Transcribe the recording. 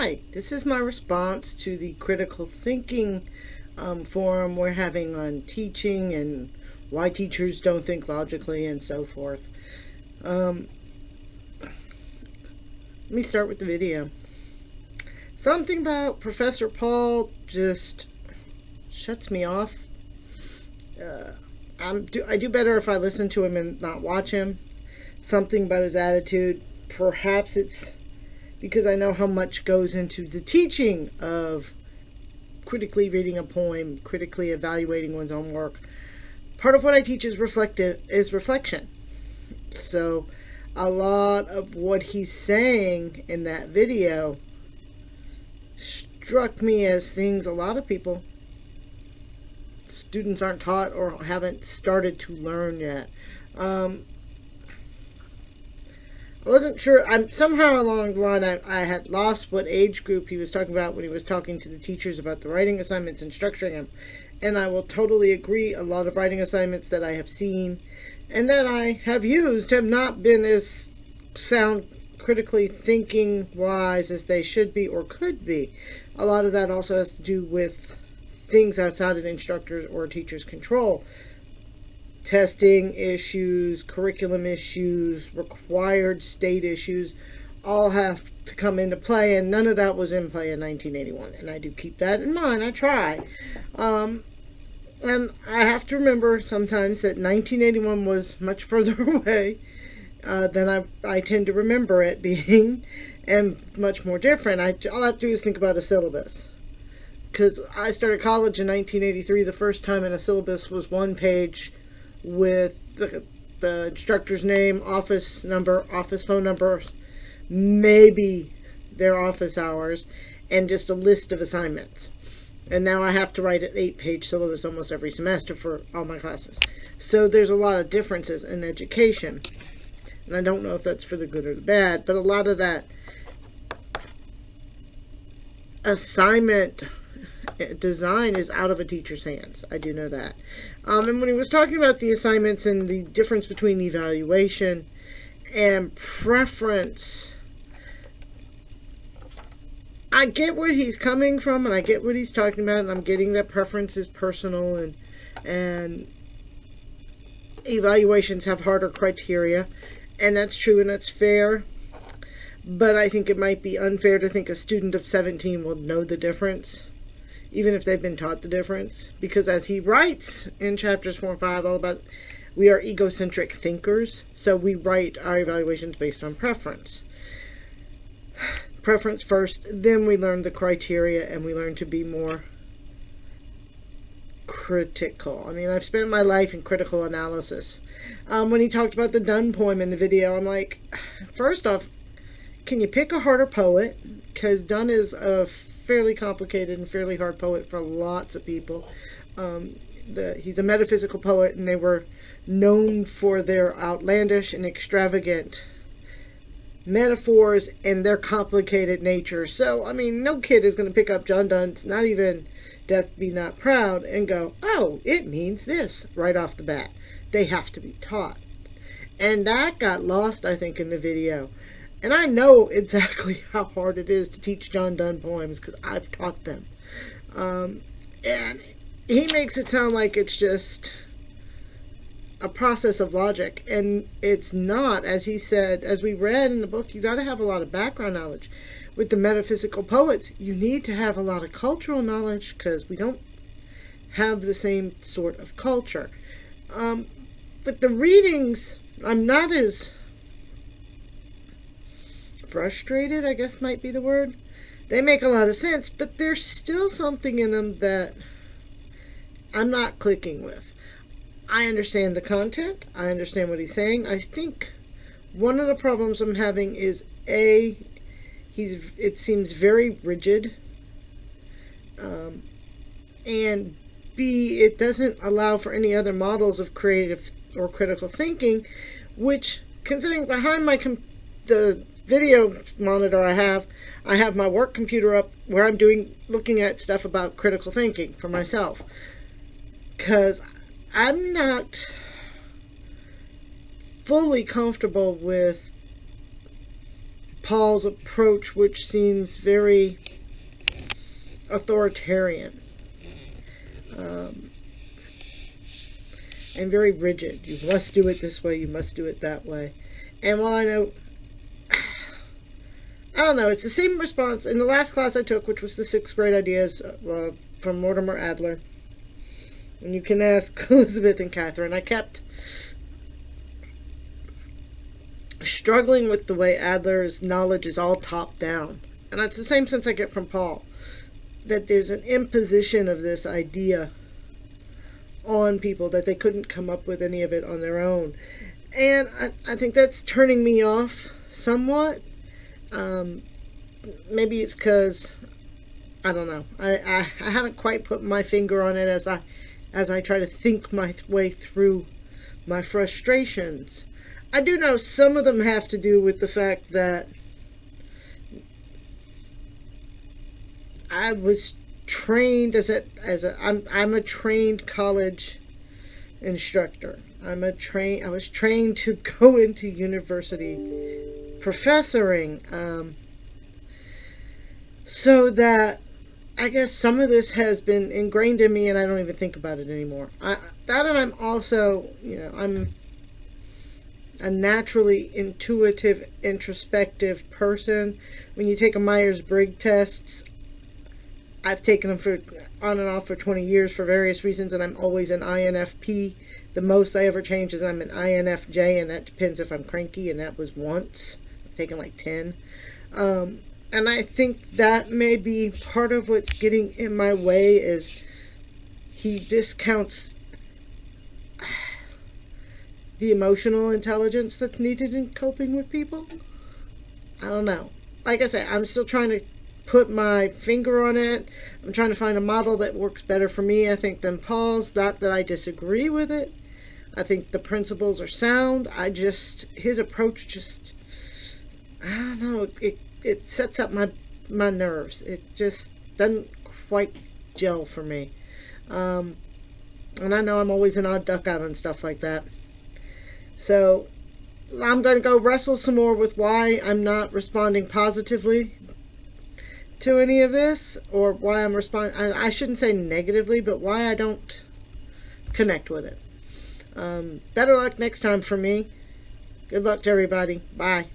Hi, this is my response to the critical thinking forum we're having on teaching and why teachers don't think logically and so forth. Let me start with the video. Something about Professor Paul just shuts me off. I do better if I listen to him and not watch him. Something about his attitude. Perhaps it's because I know how much goes into the teaching of critically reading a poem, critically evaluating one's own work. Part of what I teach is reflection. So a lot of what he's saying in that video struck me as things a lot of students aren't taught or haven't started to learn yet. I wasn't sure. Somehow along the line, I had lost what age group he was talking about when he was talking to the teachers about the writing assignments and structuring them. And I will totally agree, a lot of writing assignments that I have seen and that I have used have not been as sound critically thinking wise as they should be or could be. A lot of that also has to do with things outside of the instructors or teachers' control. Testing issues, curriculum issues, required state issues all have to come into play, and none of that was in play in 1981. And I do keep that in mind. I try. And I have to remember sometimes that 1981 was much further away than I tend to remember it being, and much more different. All I have to do is think about a syllabus. Because I started college in 1983. The first time in a syllabus was one page with the instructor's name, office number, office phone number, maybe their office hours, and just a list of assignments. And now I have to write an 8-page syllabus almost every semester for all my classes. So there's a lot of differences in education. And I don't know if that's for the good or the bad, but a lot of that assignment design is out of a teacher's hands. I do know that. And when he was talking about the assignments and the difference between evaluation and preference, I get where he's coming from and I get what he's talking about, and I'm getting that preference is personal and evaluations have harder criteria, and that's true and that's fair. But I think it might be unfair to think a student of 17 will know the difference, even if they've been taught the difference. Because as he writes in chapters 4 and 5, all about, we are egocentric thinkers, so we write our evaluations based on preference. Preference first, then we learn the criteria and we learn to be more critical. I mean, I've spent my life in critical analysis. When he talked about the Donne poem in the video, I'm like, first off, can you pick a harder poet? Because Donne is a fairly complicated and fairly hard poet for lots of people. He's a metaphysical poet, and they were known for their outlandish and extravagant metaphors and their complicated nature. So, I mean, no kid is going to pick up John Donne's Not Even Death Be Not Proud and go, oh, it means this right off the bat. They have to be taught. And that got lost, I think, in the video. And I know exactly how hard it is to teach John Donne poems because I've taught them. And he makes it sound like it's just a process of logic. And it's not, as he said, as we read in the book, you got to have a lot of background knowledge. With the metaphysical poets, you need to have a lot of cultural knowledge because we don't have the same sort of culture. But the readings, I'm not as frustrated, I guess might be the word. They make a lot of sense, but there's still something in them that I'm not clicking with. I understand the content. I understand what he's saying. I think one of the problems I'm having is it seems very rigid, and B, it doesn't allow for any other models of creative or critical thinking, which, considering behind the video monitor I have my work computer up where I'm looking at stuff about critical thinking for myself, because I'm not fully comfortable with Paul's approach, which seems very authoritarian and very rigid. You must do it this way, you must do it that way. And while I know, I don't know, it's the same response in the last class I took, which was the 6th grade ideas from Mortimer Adler. And you can ask Elizabeth and Catherine. I kept struggling with the way Adler's knowledge is all top down. And that's the same sense I get from Paul. That there's an imposition of this idea on people, that they couldn't come up with any of it on their own. And I think that's turning me off somewhat. Maybe it's because, I don't know, I haven't quite put my finger on it as I try to think my way through my frustrations. I do know some of them have to do with the fact that I was trained I'm a trained college instructor. I was trained to go into university professoring, so that I guess some of this has been ingrained in me and I don't even think about it anymore. And I'm also, I'm a naturally intuitive, introspective person. When you take a Myers-Briggs test, I've taken them on and off for 20 years for various reasons, and I'm always an INFP. The most I ever change is I'm an INFJ, and that depends if I'm cranky, and that was once. I've taken like 10. And I think that may be part of what's getting in my way, is he discounts the emotional intelligence that's needed in coping with people. I don't know. Like I say, I'm still trying to put my finger on it. I'm trying to find a model that works better for me, I think, than Paul's. Not that I disagree with it. I think the principles are sound. His approach just, I don't know, it sets up my nerves. It just doesn't quite gel for me. And I know I'm always an odd duck out on stuff like that. So I'm going to go wrestle some more with why I'm not responding positively to any of this, or why I'm responding, I shouldn't say negatively, but why I don't connect with it. Better luck next time for me. Good luck to everybody. Bye.